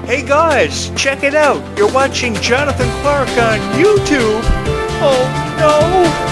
Hey guys, check it out. You're watching Jonathan Clarke on YouTube. Oh no!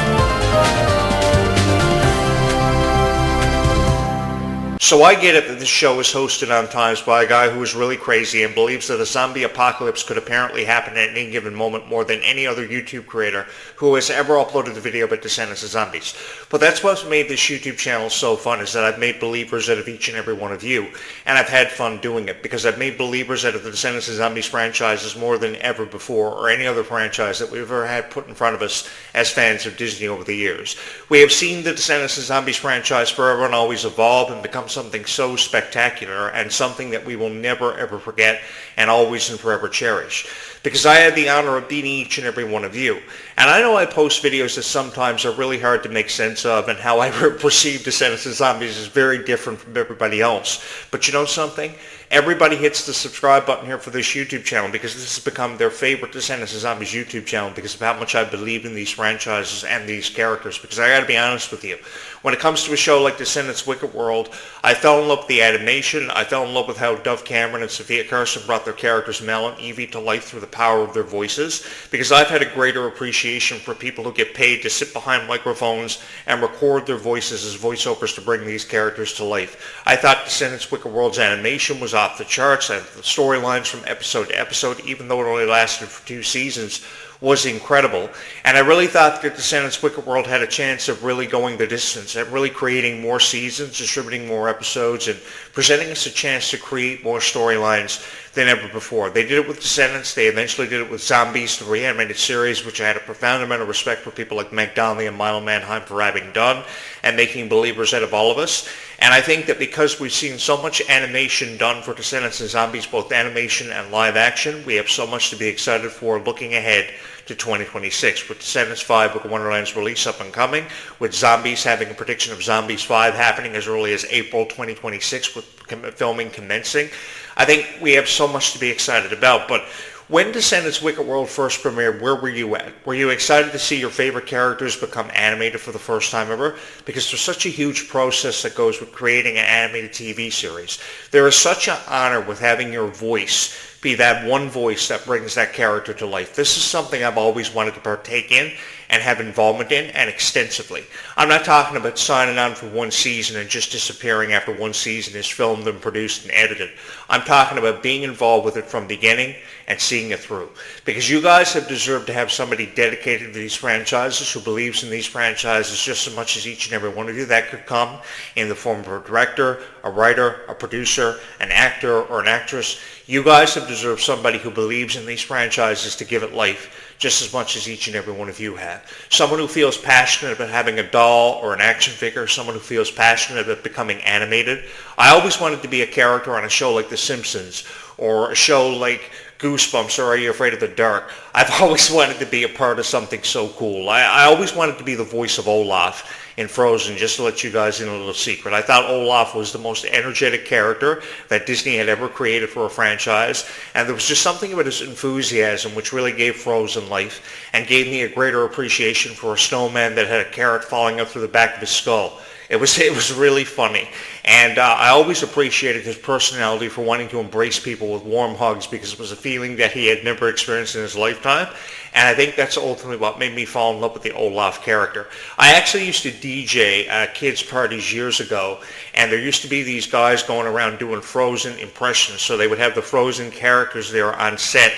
So I get it that this show is hosted on times by a guy who is really crazy and believes that a zombie apocalypse could apparently happen at any given moment more than any other YouTube creator who has ever uploaded a video about Descendants of Zombies. But that's what's made this YouTube channel so fun, is that I've made believers out of each and every one of you. And I've had fun doing it, because I've made believers out of the Descendants of Zombies franchises more than ever before, or any other franchise that we've ever had put in front of us as fans of Disney over the years. We have seen the Descendants of Zombies franchise forever and always evolve and become something so spectacular, and something that we will never ever forget and always and forever cherish. Because I had the honor of beating each and every one of you. And I know I post videos that sometimes are really hard to make sense of, and how I perceive Descendants of Zombies is very different from everybody else. But you know something? Everybody hits the subscribe button here for this YouTube channel because this has become their favorite Descendants of Zombies YouTube channel, because of how much I believe in these franchises and these characters. Because I gotta be honest with you, when it comes to a show like Descendants Wicked World, I fell in love with the animation. I fell in love with how Dove Cameron and Sophia Carson brought their characters Mel and Evie to life through the power of their voices, because I've had a greater appreciation for people who get paid to sit behind microphones and record their voices as voiceovers to bring these characters to life. I thought Descendants Wicked World's animation was off the charts, and the storylines from episode to episode, even though it only lasted for 2 seasons, was incredible. And I really thought that Descendants Wicked World had a chance of really going the distance, and really creating more seasons, distributing more episodes, and presenting us a chance to create more storylines than ever before. They did it with Descendants. They eventually did it with Zombies, the reanimated series, which I had a profound amount of respect for people like Meg Donnelly and Milo Manheim for having done, and making believers out of all of us. And I think that because we've seen so much animation done for Descendants and Zombies, both animation and live action, we have so much to be excited for looking ahead to 2026, with Descendants 5 Book of Wonderland's release up and coming, with Zombies having a prediction of Zombies 5 happening as early as April 2026, with filming commencing. I think we have so much to be excited about. But when Descendants Wicked World first premiered, where were you at? Were you excited to see your favorite characters become animated for the first time ever? Because there's such a huge process that goes with creating an animated TV series. There is such an honor with having your voice be that one voice that brings that character to life. This is something I've always wanted to partake in and have involvement in, and extensively. I'm not talking about signing on for 1 season and just disappearing after 1 season is filmed and produced and edited. I'm talking about being involved with it from the beginning and seeing it through. Because you guys have deserved to have somebody dedicated to these franchises, who believes in these franchises just as much as each and every one of you. That could come in the form of a director, a writer, a producer, an actor, or an actress. You guys have deserved somebody who believes in these franchises to give it life just as much as each and every one of you have. Someone who feels passionate about having a doll or an action figure, someone who feels passionate about becoming animated. I always wanted to be a character on a show like The Simpsons, or a show like Goosebumps, or Are You Afraid of the Dark? I've always wanted to be a part of something so cool. I always wanted to be the voice of Olaf in Frozen, just to let you guys in a little secret. I thought Olaf was the most energetic character that Disney had ever created for a franchise, and there was just something about his enthusiasm which really gave Frozen life, and gave me a greater appreciation for a snowman that had a carrot falling out through the back of his skull. It was really funny, and I always appreciated his personality for wanting to embrace people with warm hugs, because it was a feeling that he had never experienced in his lifetime. And I think that's ultimately what made me fall in love with the Olaf character. I actually used to DJ kids' parties years ago, and there used to be these guys going around doing Frozen impressions. So they would have the Frozen characters there on set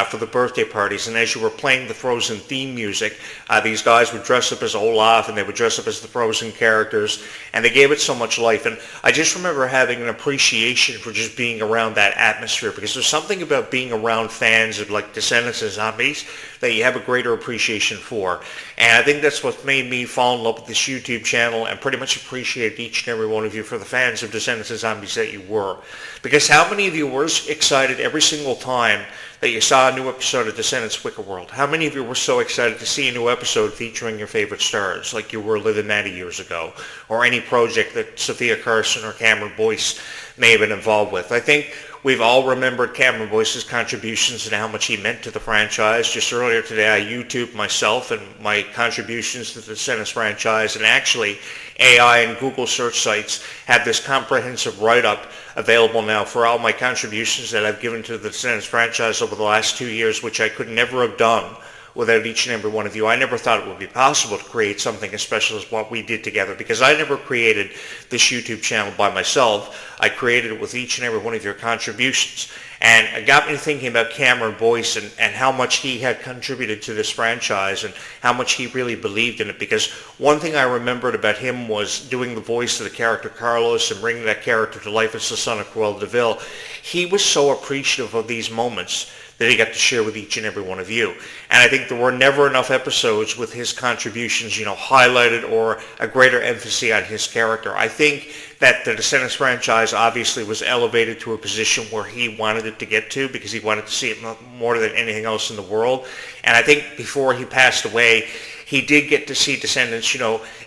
for the birthday parties. And as you were playing the Frozen theme music, these guys would dress up as Olaf, and they would dress up as the Frozen characters, and they gave it so much life. And I just remember having an appreciation for just being around that atmosphere, because there's something about being around fans of like Descendants and Zombies that you have a greater appreciation for. And I think that's what made me fall in love with this YouTube channel, and pretty much appreciate each and every one of you for the fans of Descendants and Zombies that you were. Because how many of you were excited every single time that you saw a new episode of Descendants Wicked World? How many of you were so excited to see a new episode featuring your favorite stars, like you were Liv and Maddie years ago, or any project that Sophia Carson or Cameron Boyce may have been involved with. I think we've all remembered Cameron Boyce's contributions and how much he meant to the franchise. Just earlier today, I YouTubed myself and my contributions to the Descendants franchise, and actually AI and Google search sites have this comprehensive write-up available now for all my contributions that I've given to the Descendants franchise over the last 2 years, which I could never have done without each and every one of you. I never thought it would be possible to create something as special as what we did together, because I never created this YouTube channel by myself. I created it with each and every one of your contributions. And it got me thinking about Cameron Boyce and how much he had contributed to this franchise and how much he really believed in it. Because one thing I remembered about him was doing the voice of the character Carlos and bringing that character to life as the son of Cruella de Vil. He was so appreciative of these moments that he got to share with each and every one of you. And I think there were never enough episodes with his contributions, highlighted or a greater emphasis on his character. I think that the Descendants franchise obviously was elevated to a position where he wanted it to get to, because he wanted to see it more than anything else in the world. And I think before he passed away, he did get to see Descendants,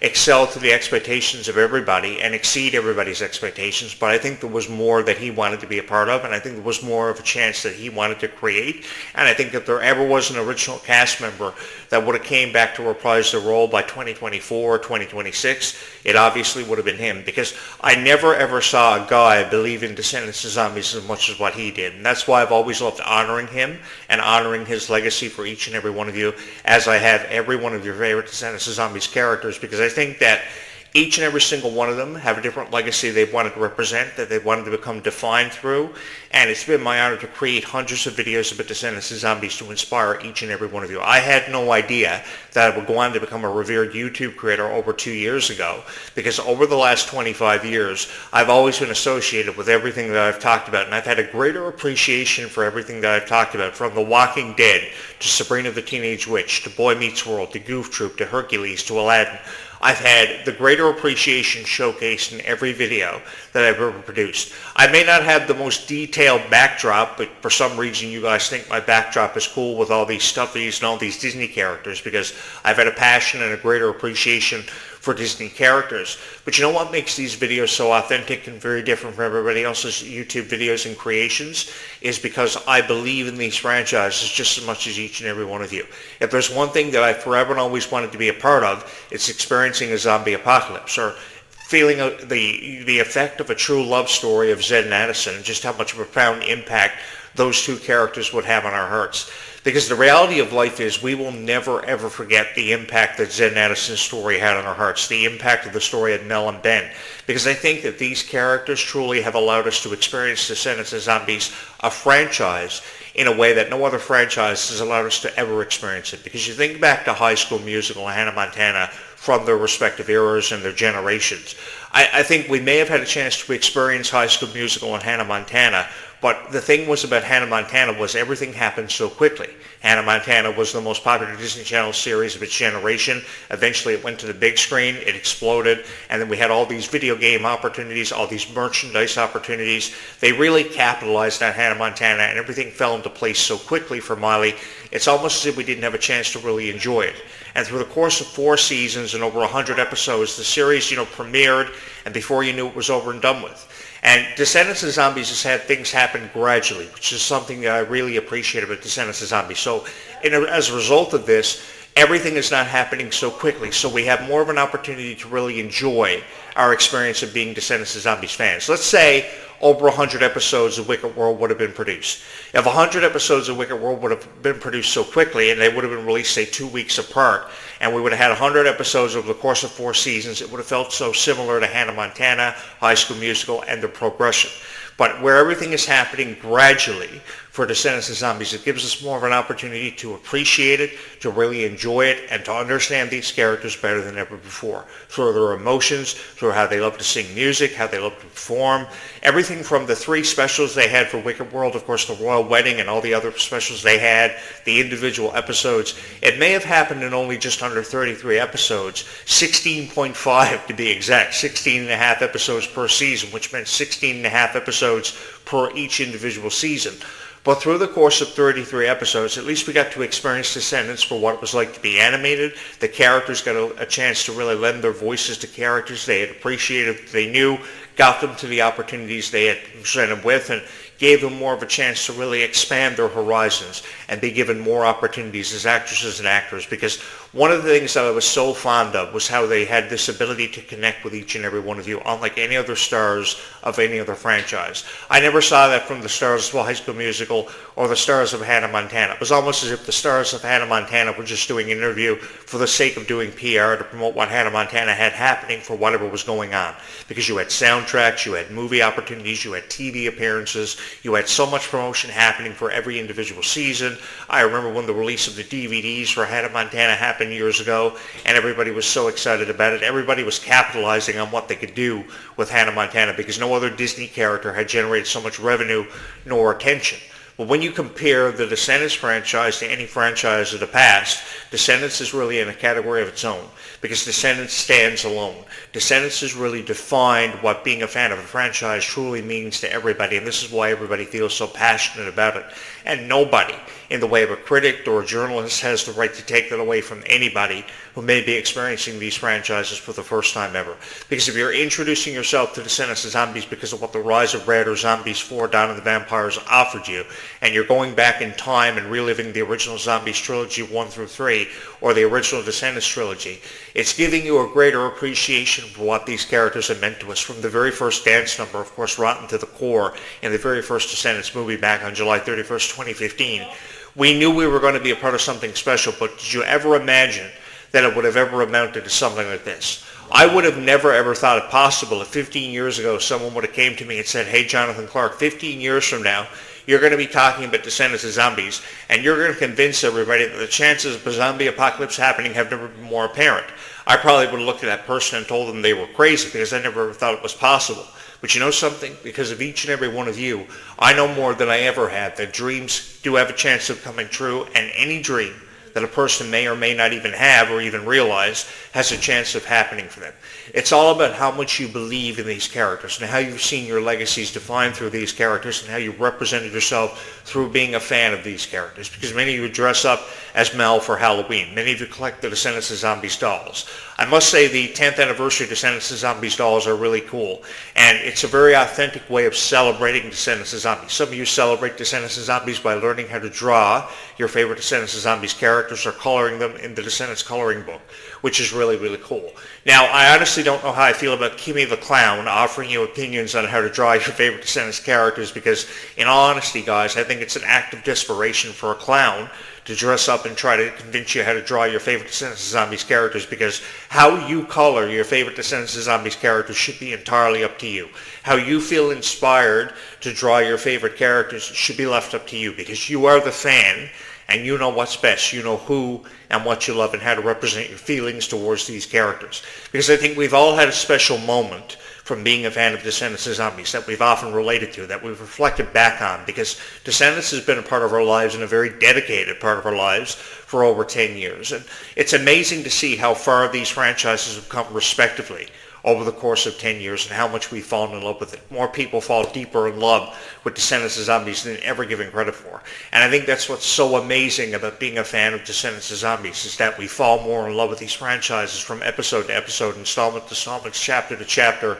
excel to the expectations of everybody and exceed everybody's expectations. But I think there was more that he wanted to be a part of, and I think there was more of a chance that he wanted to create. And I think if there ever was an original cast member that would have came back to reprise the role by 2024 or 2026, it obviously would have been him, because I never ever saw a guy believe in Descendants of Zombies as much as what he did. And that's why I've always loved honoring him and honoring his legacy for each and every one of you, as I have every one of your favorite Descendants of Zombies characters, because I think that each and every single one of them have a different legacy they wanted to represent, that they wanted to become defined through. And it's been my honor to create hundreds of videos about Descendants of Zombies to inspire each and every one of you. I had no idea that I would go on to become a revered YouTube creator over 2 years ago, because over the last 25 years, I've always been associated with everything that I've talked about, and I've had a greater appreciation for everything that I've talked about, from The Walking Dead to Sabrina the Teenage Witch to Boy Meets World to Goof Troop to Hercules to Aladdin. I've had the greater appreciation showcased in every video that I've ever produced. I may not have the most detailed backdrop, but for some reason you guys think my backdrop is cool with all these stuffies and all these Disney characters, because I've had a passion and a greater appreciation for Disney characters. But you know what makes these videos so authentic and very different from everybody else's YouTube videos and creations is because I believe in these franchises just as much as each and every one of you. If there's one thing that I forever and always wanted to be a part of, it's experiencing a zombie apocalypse, or feeling the effect of a true love story of Zed and Addison, and just how much of a profound impact those two characters would have on our hearts. Because the reality of life is we will never ever forget the impact that Zed and Addison's story had on our hearts, the impact of the story of Mel and Ben. Because I think that these characters truly have allowed us to experience Descendants of Zombies, a franchise, in a way that no other franchise has allowed us to ever experience it. Because you think back to High School Musical and Hannah Montana from their respective eras and their generations. I think we may have had a chance to experience High School Musical and Hannah Montana, but the thing was about Hannah Montana was everything happened so quickly. Hannah Montana was the most popular Disney Channel series of its generation. Eventually it went to the big screen, it exploded, and then we had all these video game opportunities, all these merchandise opportunities. They really capitalized on Hannah Montana, and everything fell into place so quickly for Miley, it's almost as if we didn't have a chance to really enjoy it. And through the course of 4 seasons and over 100 episodes, the series, premiered, and before you knew it was over and done with. And Descendants of Zombies has had things happen gradually, which is something that I really appreciate about Descendants of Zombies. So as a result of this, everything is not happening so quickly. So we have more of an opportunity to really enjoy our experience of being Descendants of Zombies fans. Let's say over 100 episodes of Wicked World would have been produced. If 100 episodes of Wicked World would have been produced so quickly, and they would have been released, say, 2 weeks apart, and we would have had 100 episodes over the course of 4 seasons, it would have felt so similar to Hannah Montana, High School Musical, and the progression. But where everything is happening gradually for Descendants of Zombies, it gives us more of an opportunity to appreciate it, to really enjoy it, and to understand these characters better than ever before. Through their emotions, through how they love to sing music, how they love to perform. Everything from the 3 specials they had for Wicked World, of course the Royal Wedding and all the other specials they had, the individual episodes. It may have happened in only just under 33 episodes, 16.5 to be exact, 16 and a half episodes per season, which meant 16 and a half episodes per each individual season. But through the course of 33 episodes, at least we got to experience Descendants for what it was like to be animated. The characters got a chance to really lend their voices to characters they had appreciated, they knew, got them to the opportunities they had presented with, and gave them more of a chance to really expand their horizons and be given more opportunities as actresses and actors. Because one of the things that I was so fond of was how they had this ability to connect with each and every one of you, unlike any other stars of any other franchise. I never saw that from the stars of High School Musical or the stars of Hannah Montana. It was almost as if the stars of Hannah Montana were just doing an interview for the sake of doing PR to promote what Hannah Montana had happening for whatever was going on. Because you had soundtracks, you had movie opportunities, you had TV appearances, you had so much promotion happening for every individual season. I remember when the release of the DVDs for Hannah Montana happened years ago, and everybody was so excited about it. Everybody was capitalizing on what they could do with Hannah Montana because no other Disney character had generated so much revenue nor attention. But when you compare the Descendants franchise to any franchise of the past, Descendants is really in a category of its own because Descendants stands alone. Descendants has really defined what being a fan of a franchise truly means to everybody, and this is why everybody feels so passionate about it. And nobody in the way of a critic or a journalist has the right to take that away from anybody who may be experiencing these franchises for the first time ever. Because if you're introducing yourself to Descendants of Zombies because of what the Rise of Red or Zombies 4 Dawn of the Vampires offered you, and you're going back in time and reliving the original Zombies trilogy 1 through 3 or the original Descendants trilogy, it's giving you a greater appreciation for what these characters have meant to us from the very first dance number, of course, rotten to the core, in the very first Descendants movie back on July 31st, 2015. We knew we were going to be a part of something special, but did you ever imagine that it would have ever amounted to something like this? I would have never ever thought it possible if 15 years ago someone would have came to me and said, hey, Jonathan Clarke, 15 years from now, you're going to be talking about Descendants of Zombies, and you're going to convince everybody that the chances of a zombie apocalypse happening have never been more apparent. I probably would have looked at that person and told them they were crazy because I never thought it was possible. But you know something? Because of each and every one of you, I know more than I ever had that dreams do have a chance of coming true, and any dream that a person may or may not even have or even realize has a chance of happening for them. It's all about how much you believe in these characters and how you've seen your legacies defined through these characters and how you represented yourself through being a fan of these characters. Because many of you dress up as Mel for Halloween. Many of you collect the Descendants of Zombies dolls. I must say the 10th anniversary Descendants of Zombies dolls are really cool. And it's a very authentic way of celebrating Descendants of Zombies. Some of you celebrate Descendants of Zombies by learning how to draw your favorite Descendants of Zombies characters or coloring them in the Descendants coloring book, which is really, really cool. Now, I honestly don't know how I feel about Kimmy the Clown offering you opinions on how to draw your favorite Descendants characters because, in all honesty, guys, I think it's an act of desperation for a clown to dress up and try to convince you how to draw your favorite Descendants of Zombies characters because how you color your favorite Descendants of Zombies characters should be entirely up to you. How you feel inspired to draw your favorite characters should be left up to you because you are the fan and you know what's best. You know who and what you love and how to represent your feelings towards these characters. Because I think we've all had a special moment from being a fan of Descendants of Zombies that we've often related to, that we've reflected back on, because Descendants has been a part of our lives and a very dedicated part of our lives for over 10 years. And it's amazing to see how far these franchises have come respectively over the course of 10 years and how much we've fallen in love with it. More people fall deeper in love with Descendants of Zombies than ever given credit for. And I think that's what's so amazing about being a fan of Descendants of Zombies is that we fall more in love with these franchises from episode to episode, installment to installment, chapter to chapter,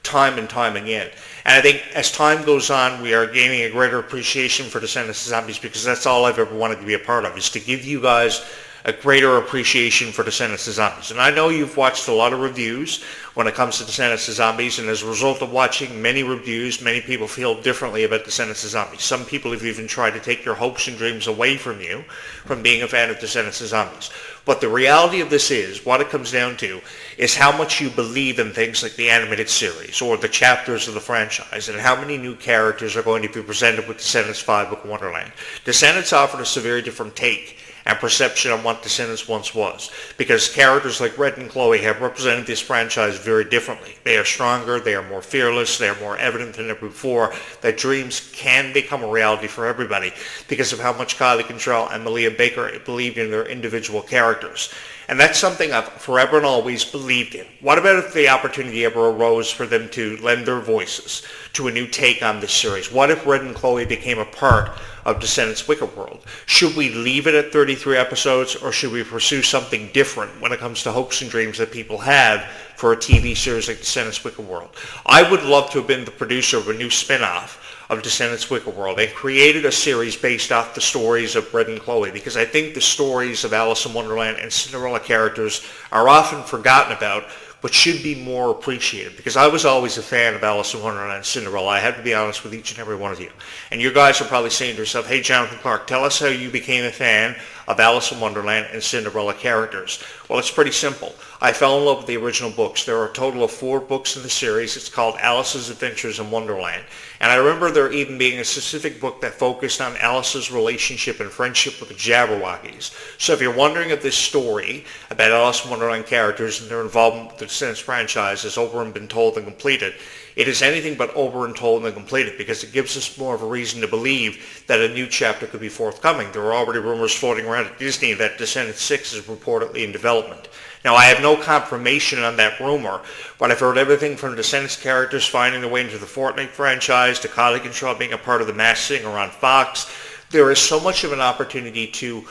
time and time again. And I think as time goes on, we are gaining a greater appreciation for Descendants of Zombies because that's all I've ever wanted to be a part of, is to give you guys a greater appreciation for Descendants of Zombies. And I know you've watched a lot of reviews when it comes to Descendants of Zombies, and as a result of watching many reviews, many people feel differently about Descendants of Zombies. Some people have even tried to take your hopes and dreams away from you from being a fan of Descendants of Zombies. But the reality of this is, what it comes down to, is how much you believe in things like the animated series or the chapters of the franchise and how many new characters are going to be presented with Descendants 5 Book Wonderland. Descendants offered us a very different take and perception on what Descendants once was, because characters like Red and Chloe have represented this franchise very differently. They are stronger, they are more fearless, they are more evident than ever before that dreams can become a reality for everybody because of how much Kylie Contrell and Malia Baker believed in their individual characters. And that's something I've forever and always believed in. What about if the opportunity ever arose for them to lend their voices to a new take on this series? What if Red and Chloe became a part of Descendants Wicked World? Should we leave it at 33 episodes, or should we pursue something different when it comes to hopes and dreams that people have for a TV series like Descendants Wicked World? I would love to have been the producer of a new spin-off of Descendants Wicked World and created a series based off the stories of Red and Chloe, because I think the stories of Alice in Wonderland and Cinderella characters are often forgotten about, but should be more appreciated, because I was always a fan of Alice in Wonderland and Cinderella. I have to be honest with each and every one of you. And you guys are probably saying to yourself, hey, Jonathan Clarke, tell us how you became a fan of Alice in Wonderland and Cinderella characters. Well, it's pretty simple. I fell in love with the original books. There are a total of 4 books in the series. It's called Alice's Adventures in Wonderland. And I remember there even being a specific book that focused on Alice's relationship and friendship with the Jabberwockies. So if you're wondering if this story about Alice in Wonderland characters and their involvement with the Descendants franchise is over and been told and completed, it is anything but over and told and completed, because it gives us more of a reason to believe that a new chapter could be forthcoming. There are already rumors floating around at Disney that Descendants 6 is reportedly in development. Now, I have no confirmation on that rumor, but I've heard everything from Descendants characters finding their way into the Fortnite franchise to Kylie Control being a part of the Masked Singer on Fox. There is so much of an opportunity to,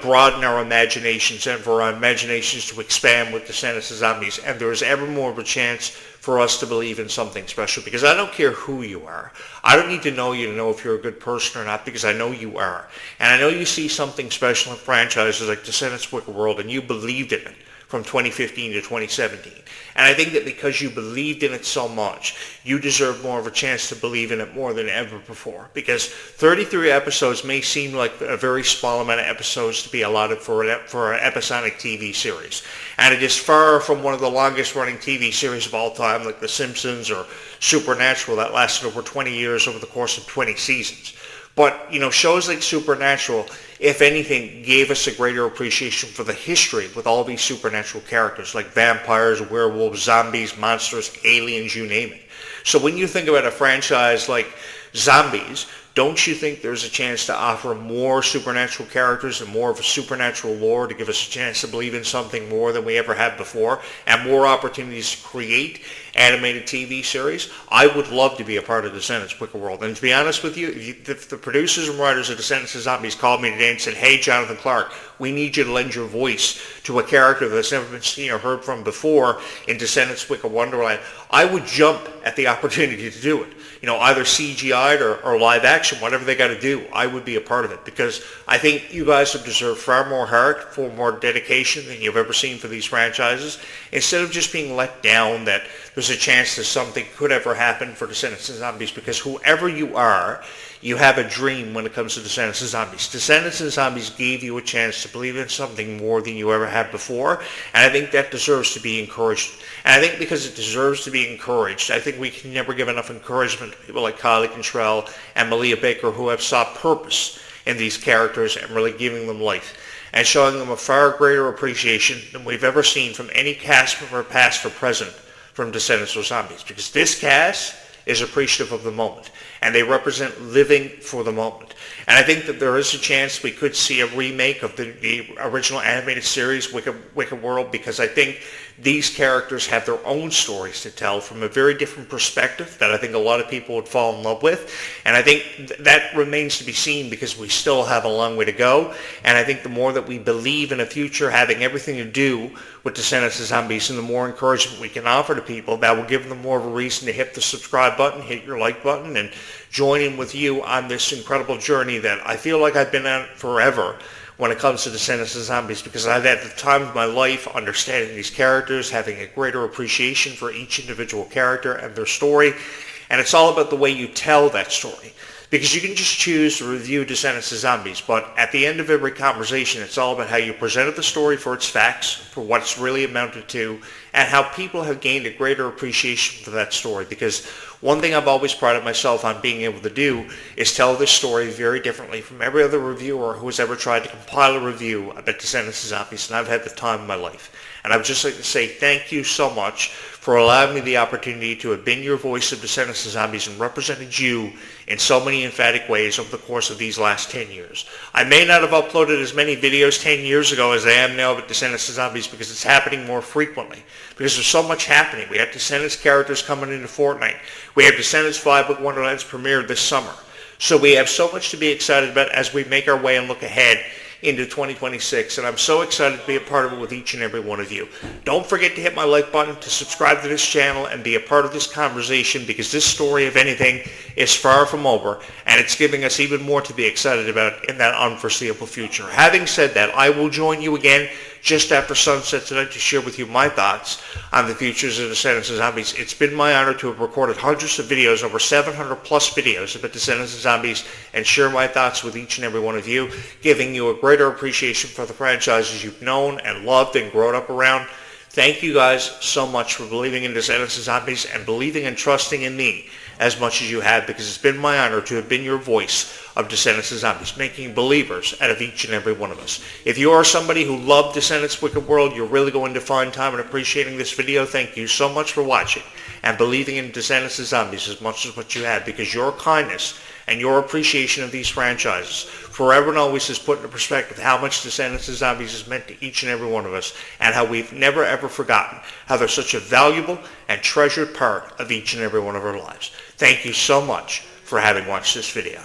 broaden our imaginations and for our imaginations to expand with Descendants of Zombies, and there is ever more of a chance for us to believe in something special, because I don't care who you are. I don't need to know you to know if you're a good person or not, because I know you are. And I know you see something special in franchises like Descendants Wicked World, and you believed in it from 2015 to 2017. And I think that because you believed in it so much, you deserve more of a chance to believe in it more than ever before. Because 33 episodes may seem like a very small amount of episodes to be allotted for an episodic TV series. And it is far from one of the longest running TV series of all time, like The Simpsons or Supernatural, that lasted over 20 years over the course of 20 seasons. But, shows like Supernatural, if anything, gave us a greater appreciation for the history with all these supernatural characters, like vampires, werewolves, zombies, monsters, aliens, you name it. So when you think about a franchise like Zombies, don't you think there's a chance to offer more supernatural characters and more of a supernatural lore to give us a chance to believe in something more than we ever had before, and more opportunities to create animated TV series? I would love to be a part of Descendants Wicked World. And to be honest with you, if the producers and writers of Descendants of Zombies called me today and said, hey, Jonathan Clarke, we need you to lend your voice to a character that's never been seen or heard from before in Descendants Wicked Wonderland, I would jump at the opportunity to do it. Either CGI'd or live action, whatever they got to do, I would be a part of it, because I think you guys have deserved far more heart, far more dedication than you've ever seen for these franchises, instead of just being let down that there's a chance that something could ever happen for Descendants of Zombies, because whoever you are, you have a dream when it comes to Descendants of Zombies. Descendants of Zombies gave you a chance to believe in something more than you ever had before, and I think that deserves to be encouraged. And I think because it deserves to be encouraged, I think we can never give enough encouragement to people like Kylie Contrell and Malia Baker, who have sought purpose in these characters and really giving them life, and showing them a far greater appreciation than we've ever seen from any cast member, past or present, from Descendants of Zombies. Because this cast is appreciative of the moment, and they represent living for the moment. And I think that there is a chance we could see a remake of the original animated series, Wicked World, because I think these characters have their own stories to tell from a very different perspective that I think a lot of people would fall in love with. And I think that remains to be seen, because we still have a long way to go. And I think the more that we believe in a future having everything to do with Descendants of Zombies, and the more encouragement we can offer to people, that will give them more of a reason to hit the subscribe button, hit your like button, and join in with you on this incredible journey that I feel like I've been on forever when it comes to Descendants of Zombies, because I've had the time of my life understanding these characters, having a greater appreciation for each individual character and their story. And it's all about the way you tell that story. Because you can just choose to review Descendants of Zombies, but at the end of every conversation, it's all about how you presented the story for its facts, for what it's really amounted to, and how people have gained a greater appreciation for that story. Because one thing I've always prided myself on being able to do is tell this story very differently from every other reviewer who has ever tried to compile a review about Descendants of Zombies, and I've had the time of my life. And I would just like to say thank you so much for allowing me the opportunity to have been your voice of Descendants of Zombies and represented you in so many emphatic ways over the course of these last 10 years. I may not have uploaded as many videos 10 years ago as I am now with Descendants of Zombies because it's happening more frequently, because there's so much happening. We have Descendants characters coming into Fortnite. We have Descendants 5 Book Wonderlands premiere this summer. So we have so much to be excited about as we make our way and look ahead into 2026, and I'm so excited to be a part of it with each and every one of you. Don't forget to hit my like button, to subscribe to this channel, and be a part of this conversation, because this story, if anything, is far from over, and it's giving us even more to be excited about in that unforeseeable future. Having said that, I will join you again just after sunset tonight to share with you my thoughts on the futures of Descendants of Zombies. It's been my honor to have recorded hundreds of videos, over 700 plus videos about Descendants of Zombies, and share my thoughts with each and every one of you, giving you a greater appreciation for the franchises you've known and loved and grown up around. Thank you guys so much for believing in Descendants of Zombies and believing and trusting in me as much as you have, because it's been my honor to have been your voice of Descendants of Zombies, making believers out of each and every one of us. If you are somebody who loved Descendants Wicked World, you're really going to find time and appreciating this video. Thank you so much for watching and believing in Descendants of Zombies as much as what you have, because your kindness and your appreciation of these franchises forever and always has put into perspective how much Descendants of Zombies has meant to each and every one of us, and how we've never ever forgotten how they're such a valuable and treasured part of each and every one of our lives. Thank you so much for having watched this video.